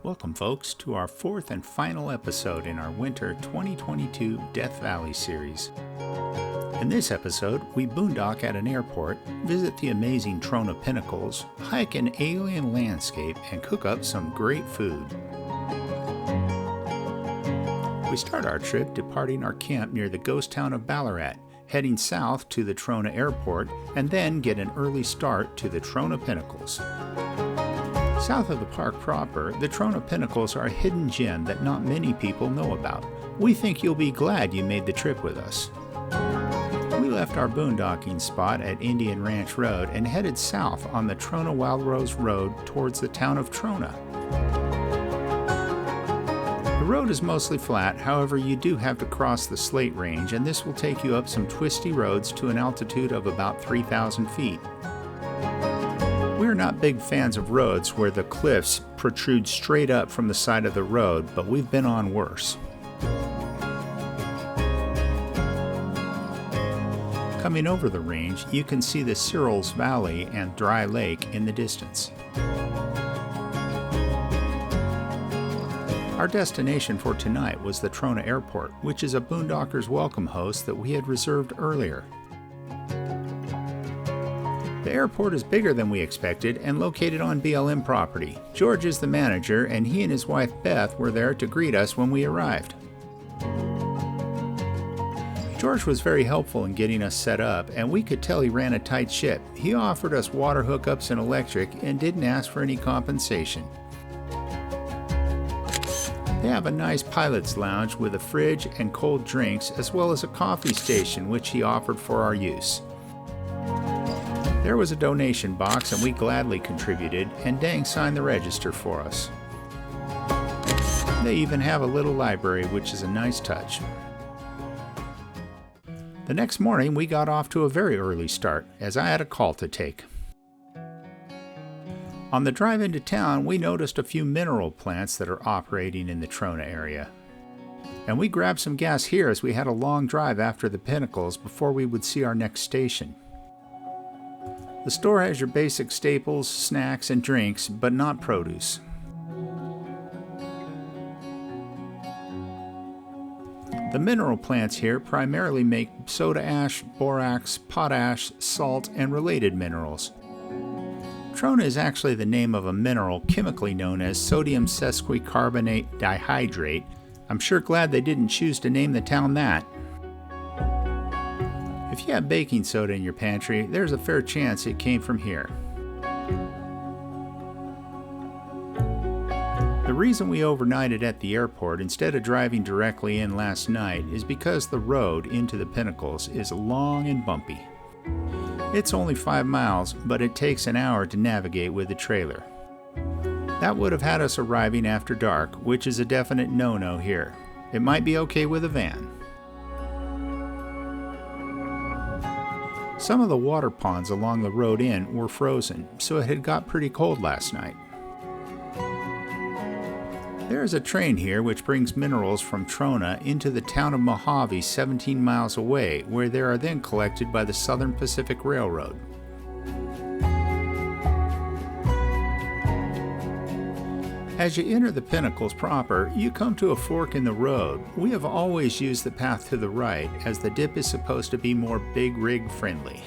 Welcome, folks, to our fourth and final episode in our winter 2022 Death Valley series. In this episode, we boondock at an airport, visit the amazing Trona Pinnacles, hike an alien landscape, and cook up some great food. We start our trip departing our camp near the ghost town of Ballarat, heading south to the Trona Airport, and then get an early start to the Trona Pinnacles. South of the park proper, the Trona Pinnacles are a hidden gem that not many people know about. We think you'll be glad you made the trip with us. We left our boondocking spot at Indian Ranch Road and headed south on the Trona Wild Rose Road towards the town of Trona. The road is mostly flat, however you do have to cross the Slate Range, and this will take you up some twisty roads to an altitude of about 3,000 feet. We're not big fans of roads where the cliffs protrude straight up from the side of the road, but we've been on worse. Coming over the range, you can see the Searles Valley and Dry Lake in the distance. Our destination for tonight was the Trona Airport, which is a boondocker's welcome host that we had reserved earlier. The airport is bigger than we expected and located on BLM property. George is the manager, and he and his wife Beth were there to greet us when we arrived. George was very helpful in getting us set up, and we could tell he ran a tight ship. He offered us water hookups and electric and didn't ask for any compensation. They have a nice pilot's lounge with a fridge and cold drinks, as well as a coffee station which he offered for our use. There was a donation box and we gladly contributed, and Dang signed the register for us. They even have a little library, which is a nice touch. The next morning we got off to a very early start, as I had a call to take. On the drive into town, we noticed a few mineral plants that are operating in the Trona area. And we grabbed some gas here as we had a long drive after the Pinnacles before we would see our next station. The store has your basic staples, snacks, and drinks, but not produce. The mineral plants here primarily make soda ash, borax, potash, salt, and related minerals. Trona is actually the name of a mineral chemically known as sodium sesquicarbonate dihydrate. I'm sure glad they didn't choose to name the town that. If you have baking soda in your pantry, there's a fair chance it came from here. The reason we overnighted at the airport instead of driving directly in last night is because the road into the Pinnacles is long and bumpy. It's only 5 miles, but it takes an hour to navigate with a trailer. That would have had us arriving after dark, which is a definite no-no here. It might be okay with a van. Some of the water ponds along the road in were frozen, so it had got pretty cold last night. There is a train here which brings minerals from Trona into the town of Mojave 17 miles away, where they are then collected by the Southern Pacific Railroad. As you enter the Pinnacles proper, you come to a fork in the road. We have always used the path to the right, as the dip is supposed to be more big rig friendly.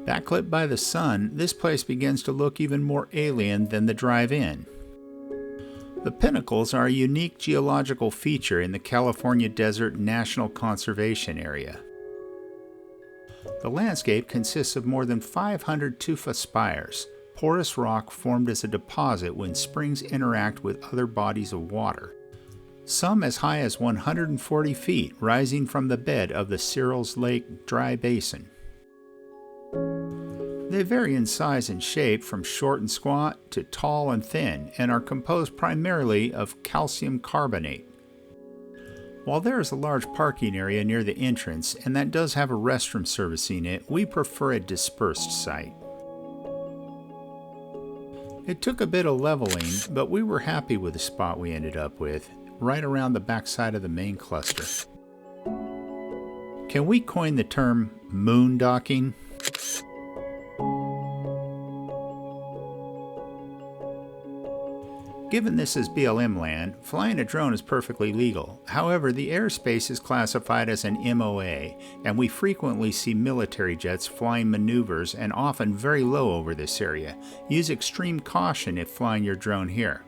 Backlit by the sun, this place begins to look even more alien than the drive-in. The Pinnacles are a unique geological feature in the California Desert National Conservation Area. The landscape consists of more than 500 tufa spires, porous rock formed as a deposit when springs interact with other bodies of water, some as high as 140 feet rising from the bed of the Searles Lake dry basin. They vary in size and shape from short and squat to tall and thin, and are composed primarily of calcium carbonate. While there is a large parking area near the entrance, and that does have a restroom service in it, we prefer a dispersed site. It took a bit of leveling, but we were happy with the spot we ended up with, right around the backside of the main cluster. Can we coin the term moondocking? Given this is BLM land, flying a drone is perfectly legal. However, the airspace is classified as an MOA, and we frequently see military jets flying maneuvers and often very low over this area. Use extreme caution if flying your drone here.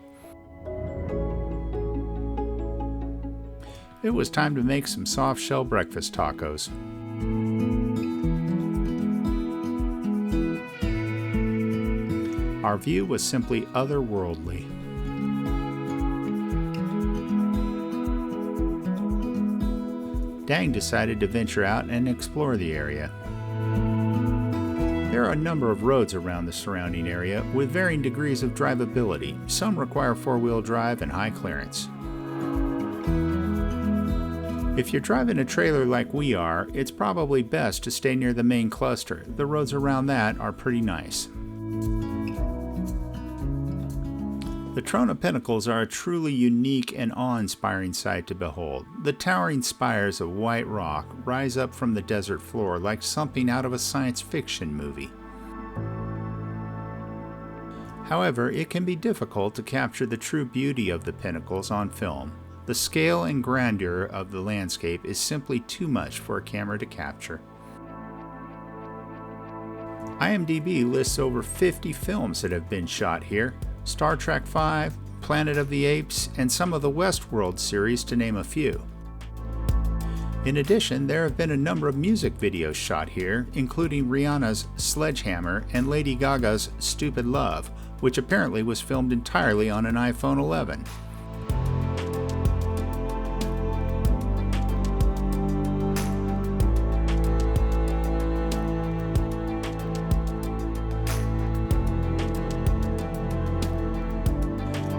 It was time to make some soft shell breakfast tacos. Our view was simply otherworldly. Dang decided to venture out and explore the area. There are a number of roads around the surrounding area with varying degrees of drivability. Some require four-wheel drive and high clearance. If you're driving a trailer like we are, it's probably best to stay near the main cluster. The roads around that are pretty nice. The Trona Pinnacles are a truly unique and awe-inspiring sight to behold. The towering spires of white rock rise up from the desert floor like something out of a science fiction movie. However, it can be difficult to capture the true beauty of the pinnacles on film. The scale and grandeur of the landscape is simply too much for a camera to capture. IMDb lists over 50 films that have been shot here. Star Trek V, Planet of the Apes, and some of the Westworld series, to name a few. In addition, there have been a number of music videos shot here, including Rihanna's Sledgehammer and Lady Gaga's Stupid Love, which apparently was filmed entirely on an iPhone 11.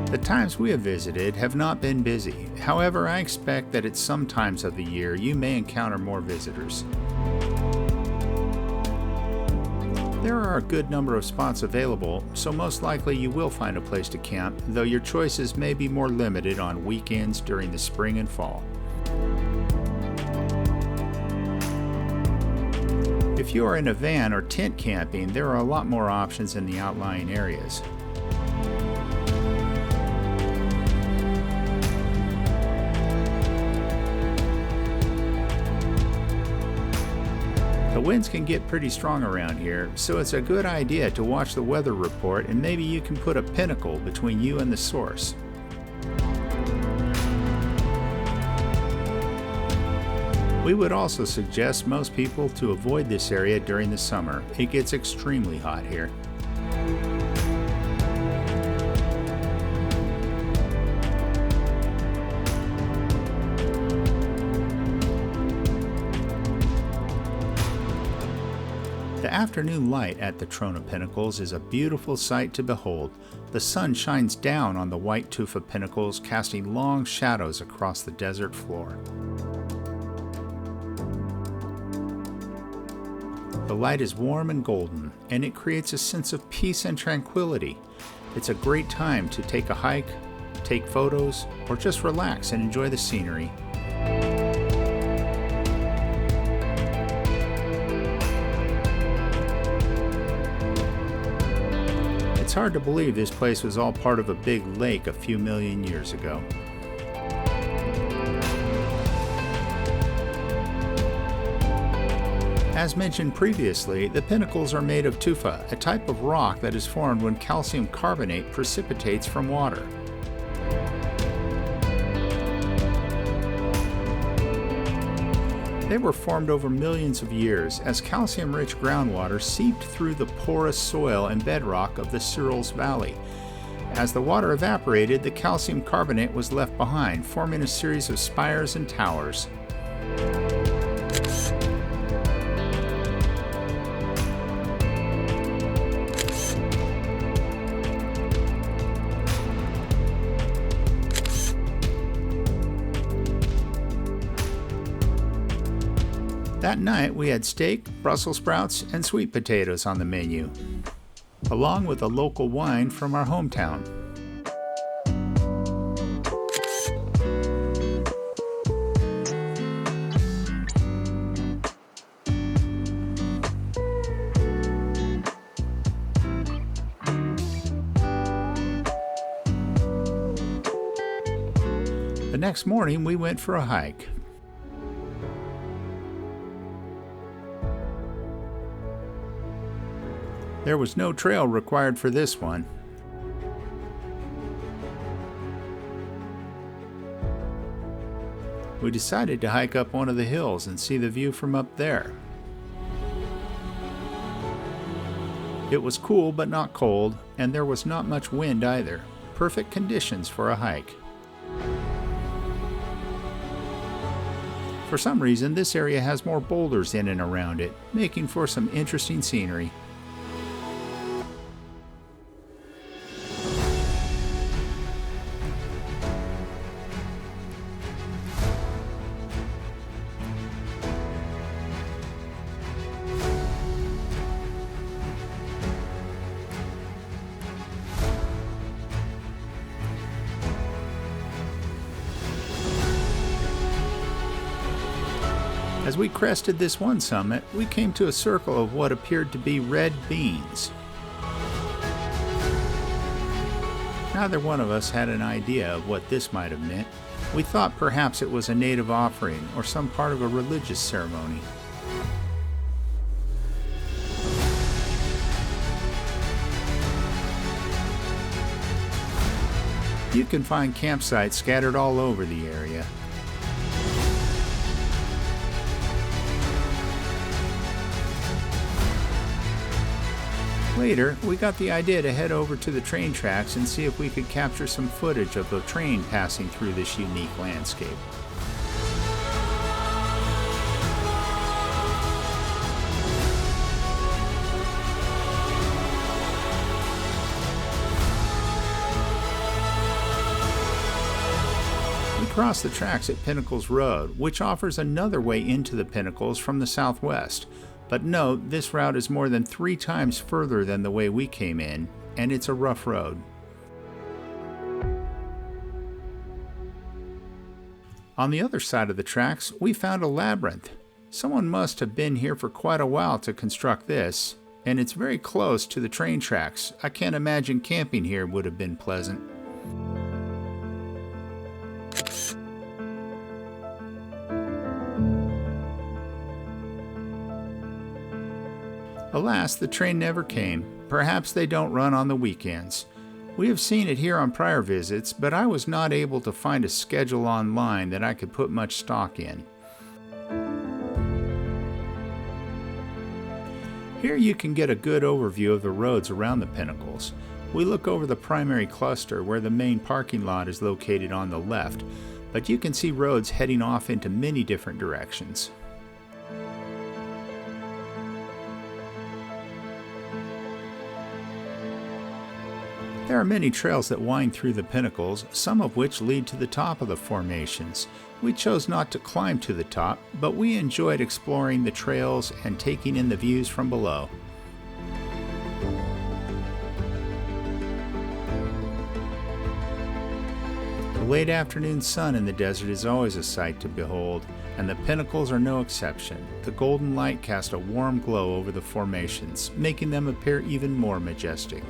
The times we have visited have not been busy. However, I expect that at some times of the year you may encounter more visitors. There are a good number of spots available, so most likely you will find a place to camp, though your choices may be more limited on weekends during the spring and fall. If you are in a van or tent camping, there are a lot more options in the outlying areas. The winds can get pretty strong around here, so it's a good idea to watch the weather report and maybe you can put a pinnacle between you and the source. We would also suggest most people to avoid this area during the summer. It gets extremely hot here. The afternoon light at the Trona Pinnacles is a beautiful sight to behold. The sun shines down on the white tufa pinnacles, casting long shadows across the desert floor. The light is warm and golden, and it creates a sense of peace and tranquility. It's a great time to take a hike, take photos, or just relax and enjoy the scenery. It's hard to believe this place was all part of a big lake a few million years ago. As mentioned previously, the pinnacles are made of tufa, a type of rock that is formed when calcium carbonate precipitates from water. They were formed over millions of years as calcium-rich groundwater seeped through the porous soil and bedrock of the Surals Valley. As the water evaporated, the calcium carbonate was left behind, forming a series of spires and towers. That night, we had steak, Brussels sprouts, and sweet potatoes on the menu, along with a local wine from our hometown. The next morning we went for a hike. There was no trail required for this one. We decided to hike up one of the hills and see the view from up there. It was cool but not cold, and there was not much wind either. Perfect conditions for a hike. For some reason, this area has more boulders in and around it, making for some interesting scenery. As we crested this one summit, we came to a circle of what appeared to be red beans. Neither one of us had an idea of what this might have meant. We thought perhaps it was a native offering or some part of a religious ceremony. You can find campsites scattered all over the area. Later, we got the idea to head over to the train tracks and see if we could capture some footage of the train passing through this unique landscape. We crossed the tracks at Pinnacles Road, which offers another way into the Pinnacles from the southwest. But note, this route is more than 3 times further than the way we came in, and it's a rough road. On the other side of the tracks, we found a labyrinth. Someone must have been here for quite a while to construct this, and it's very close to the train tracks. I can't imagine camping here would have been pleasant. Alas, the train never came. Perhaps they don't run on the weekends. We have seen it here on prior visits, but I was not able to find a schedule online that I could put much stock in. Here you can get a good overview of the roads around the Pinnacles. We look over the primary cluster where the main parking lot is located on the left, but you can see roads heading off into many different directions. There are many trails that wind through the Pinnacles, some of which lead to the top of the formations. We chose not to climb to the top, but we enjoyed exploring the trails and taking in the views from below. The late afternoon sun in the desert is always a sight to behold, and the Pinnacles are no exception. The golden light casts a warm glow over the formations, making them appear even more majestic.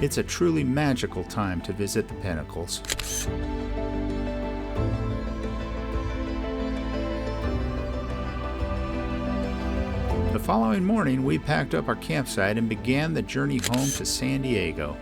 It's a truly magical time to visit the Pinnacles. The following morning, we packed up our campsite and began the journey home to San Diego.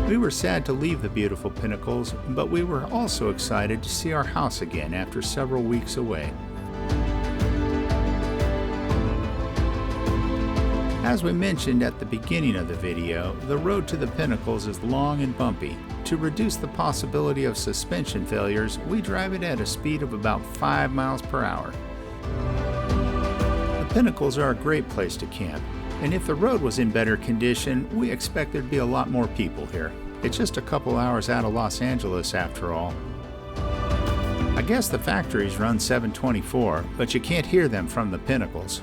We were sad to leave the beautiful Pinnacles, but we were also excited to see our house again after several weeks away. As we mentioned at the beginning of the video, the road to the Pinnacles is long and bumpy. To reduce the possibility of suspension failures, we drive it at a speed of about 5 miles per hour. The Pinnacles are a great place to camp, and if the road was in better condition, we expect there'd be a lot more people here. It's just a couple hours out of Los Angeles after all. I guess the factories run 7/24, but you can't hear them from the Pinnacles.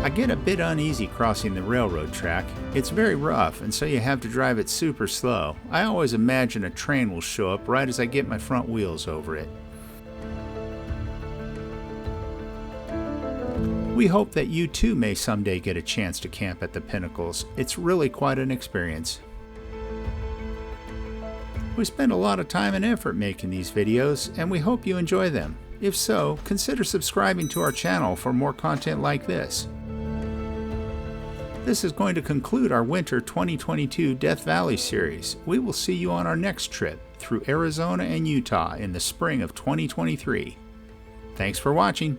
I get a bit uneasy crossing the railroad track. It's very rough, and so you have to drive it super slow. I always imagine a train will show up right as I get my front wheels over it. We hope that you too may someday get a chance to camp at the Pinnacles. It's really quite an experience. We spend a lot of time and effort making these videos, and we hope you enjoy them. If so, consider subscribing to our channel for more content like this. This is going to conclude our Winter 2022 Death Valley series. We will see you on our next trip through Arizona and Utah in the spring of 2023. Thanks for watching.